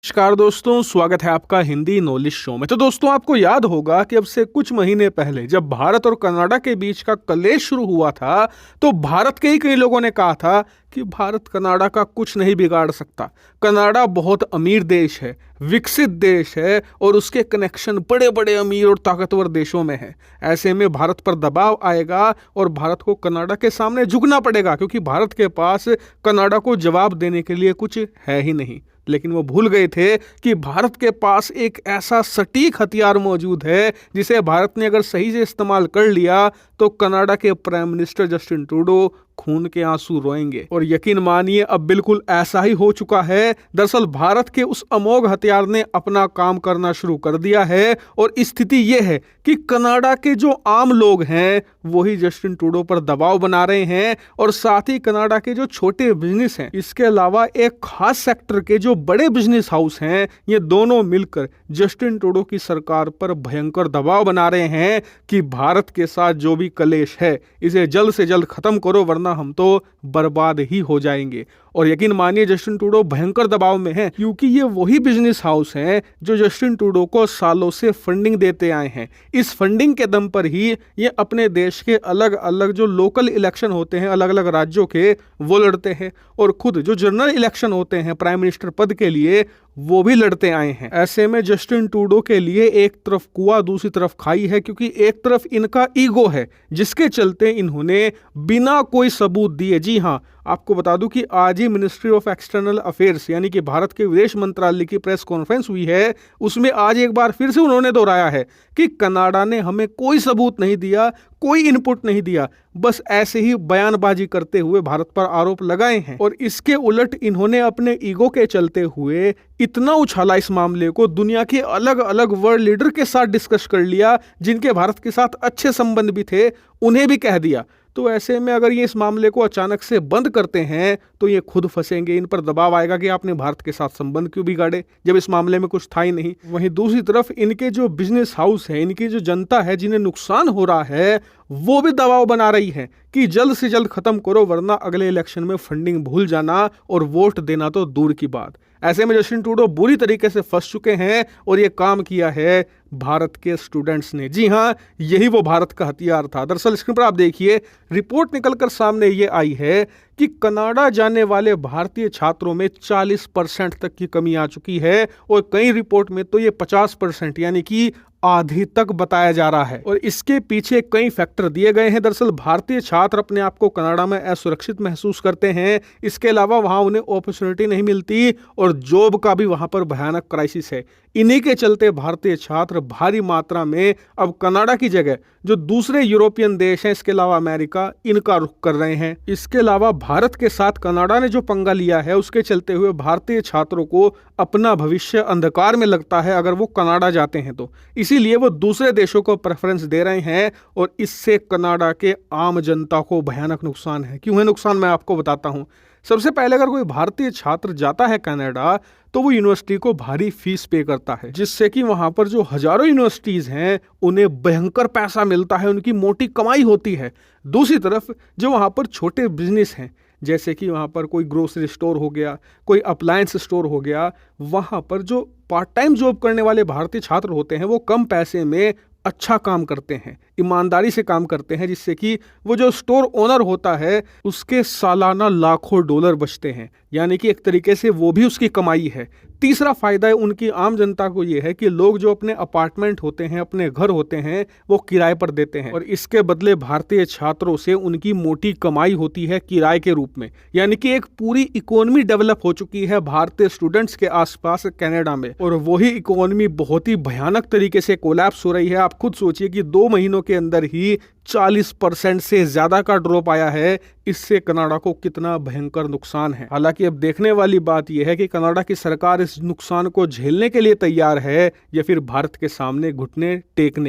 नमस्कार दोस्तों, स्वागत है आपका हिंदी नॉलेज शो में। तो दोस्तों, आपको याद होगा कि अब से कुछ महीने पहले जब भारत और कनाडा के बीच का कलेश शुरू हुआ था, तो भारत के ही कई लोगों ने कहा था कि भारत कनाडा का कुछ नहीं बिगाड़ सकता। कनाडा बहुत अमीर देश है, विकसित देश है और उसके कनेक्शन बड़े बड़े अमीर और ताकतवर देशों में है। ऐसे में भारत पर दबाव आएगा और भारत को कनाडा के सामने झुकना पड़ेगा, क्योंकि भारत के पास कनाडा को जवाब देने के लिए कुछ है ही नहीं। लेकिन वो भूल गए थे कि भारत के पास एक ऐसा सटीक हथियार मौजूद है जिसे भारत ने अगर सही से इस्तेमाल कर लिया तो कनाडा के प्राइम मिनिस्टर जस्टिन ट्रूडो खून के आंसू रोएंगे। और यकीन मानिए, अब बिल्कुल ऐसा ही हो चुका है। दरअसल भारत के उस अमोघ हथियार ने अपना काम करना शुरू कर दिया है और स्थिति यह है कि कनाडा के जो आम लोग हैं वही जस्टिन ट्रूडो पर दबाव बना रहे हैं, और साथ ही कनाडा के जो छोटे बिजनेस हैं, इसके अलावा एक खास सेक्टर के जो बड़े बिजनेस हाउस हैं, ये दोनों मिलकर जस्टिन ट्रूडो की सरकार पर भयंकर दबाव बना रहे हैं कि भारत के साथ जो भी कलेश है इसे जल्द से जल्द खत्म करो, वरना हम तो बर्बाद ही हो जाएंगे। और यकीन मानिए, जस्टिन ट्रूडो भयंकर दबाव में है, क्योंकि ये वही बिजनेस हाउस हैं जो जस्टिन ट्रूडो को सालों से फंडिंग देते आए हैं। इस फंडिंग के दम पर ही ये अपने देश के अलग अलग जो लोकल इलेक्शन होते हैं अलग अलग राज्यों के, वो लड़ते हैं, और खुद जो जनरल इलेक्शन होते हैं प्राइम मिनिस्टर पद के लिए, वो भी लड़ते आए हैं। ऐसे में जस्टिन ट्रूडो के लिए एक तरफ कुआं दूसरी तरफ खाई है, क्योंकि एक तरफ इनका ईगो है जिसके चलते इन्होंने बिना कोई सबूत दिए, जी हाँ, आपको बता दूं कि आज ही मिनिस्ट्री ऑफ एक्सटर्नल अफेयर्स यानी कि भारत के विदेश मंत्रालय की प्रेस कॉन्फ्रेंस हुई है, उसमें आज एक बार फिर से उन्होंने दोहराया है कि कनाडा ने हमें कोई सबूत नहीं दिया, कोई इनपुट नहीं दिया, बस ऐसे ही बयानबाजी करते हुए भारत पर आरोप लगाए हैं। और इसके उलट इन्होंने अपने ईगो के चलते हुए इतना उछाला इस मामले को, दुनिया के अलग अलग वर्ल्ड लीडर के साथ डिस्कस कर लिया, जिनके भारत के साथ अच्छे संबंध भी थे, उन्हें भी कह दिया। तो ऐसे में अगर ये इस मामले को अचानक से बंद करते हैं तो ये खुद फंसेंगे। इन पर दबाव आएगा कि आपने भारत के साथ संबंध क्यों बिगाड़े, जब इस मामले में कुछ था ही नहीं। वहीं दूसरी तरफ इनके जो बिजनेस हाउस है, इनकी जो जनता है जिन्हें नुकसान हो रहा है, वो भी दबाव बना रही है कि जल्द से जल्द खत्म करो, वरना अगले इलेक्शन में फंडिंग भूल जाना और वोट देना तो दूर की बात। ऐसे में जस्टिन ट्रूडो बुरी तरीके से फंस चुके हैं और ये काम किया है भारत के स्टूडेंट्स ने। जी हाँ, यही वो भारत का हथियार था। दरअसल स्क्रीन पर आप देखिए, रिपोर्ट निकलकर सामने ये आई है कि कनाडा जाने वाले भारतीय छात्रों में 40% तक की कमी आ चुकी है, और कई रिपोर्ट में तो ये 50% यानी कि आधी तक बताया जा रहा है। और इसके पीछे कई फैक्टर दिए गए हैं। दरअसल भारतीय छात्र अपने आप को कनाडा में असुरक्षित महसूस करते हैं, इसके अलावा वहां उन्हें अपॉर्चुनिटी नहीं मिलती और जॉब का भी वहां पर भयानक क्राइसिस है। इन्हीं के चलते भारतीय छात्र भारी मात्रा में अब कनाडा की जगह जो दूसरे यूरोपियन देश हैं, इसके अलावा अमेरिका, इनका रुख कर रहे हैं। इसके अलावा भारत के साथ कनाडा ने जो पंगा लिया है, उसके चलते हुए भारतीय छात्रों को अपना भविष्य अंधकार में लगता है अगर वो कनाडा जाते हैं तो। इसीलिए वो दूसरे देशों को प्रेफरेंस दे रहे हैं, और इससे कनाडा के आम जनता को भयानक नुकसान है। क्यों है नुकसान, मैं आपको बताता हूं। सबसे पहले, अगर कोई भारतीय छात्र जाता है कनाडा तो वो यूनिवर्सिटी को भारी फीस पे करता है, जिससे कि वहां पर जो हजारों यूनिवर्सिटीज हैं उन्हें भयंकर पैसा मिलता है, उनकी मोटी कमाई होती है। दूसरी तरफ जो वहां पर छोटे बिजनेस हैं, जैसे कि वहां पर कोई ग्रोसरी स्टोर हो गया, कोई अप्लायंस स्टोर हो गया, वहां पर जो पार्ट टाइम जॉब करने वाले भारतीय छात्र होते हैं वो कम पैसे में अच्छा काम करते हैं, ईमानदारी से काम करते हैं, जिससे कि वो जो स्टोर ओनर होता है उसके सालाना लाखों डॉलर बचते हैं, यानी कि एक तरीके से वो भी उसकी कमाई है। तीसरा फायदा उनकी आम जनता को ये है कि लोग जो अपने अपार्टमेंट होते हैं, अपने घर होते हैं, वो किराए पर देते हैं, और इसके बदले भारतीय छात्रों से उनकी मोटी कमाई होती है किराए के रूप में। यानी कि एक पूरी इकोनॉमी डेवलप हो चुकी है भारतीय स्टूडेंट्स के आसपास कनाडा में, और वही इकोनॉमी बहुत ही भयानक तरीके से कोलैप्स हो रही है। आप खुद सोचिए कि 2 महीनों के अंदर ही 40% से ज्यादा का ड्रॉप आया है। इससे कनाडा को कितना भयंकर नुकसान है। हालांकि अब देखने वाली बात यह है कि कनाडा की सरकार इस नुकसान को झेलने के लिए तैयार है या फिर भारत के सामने घुटने टेकने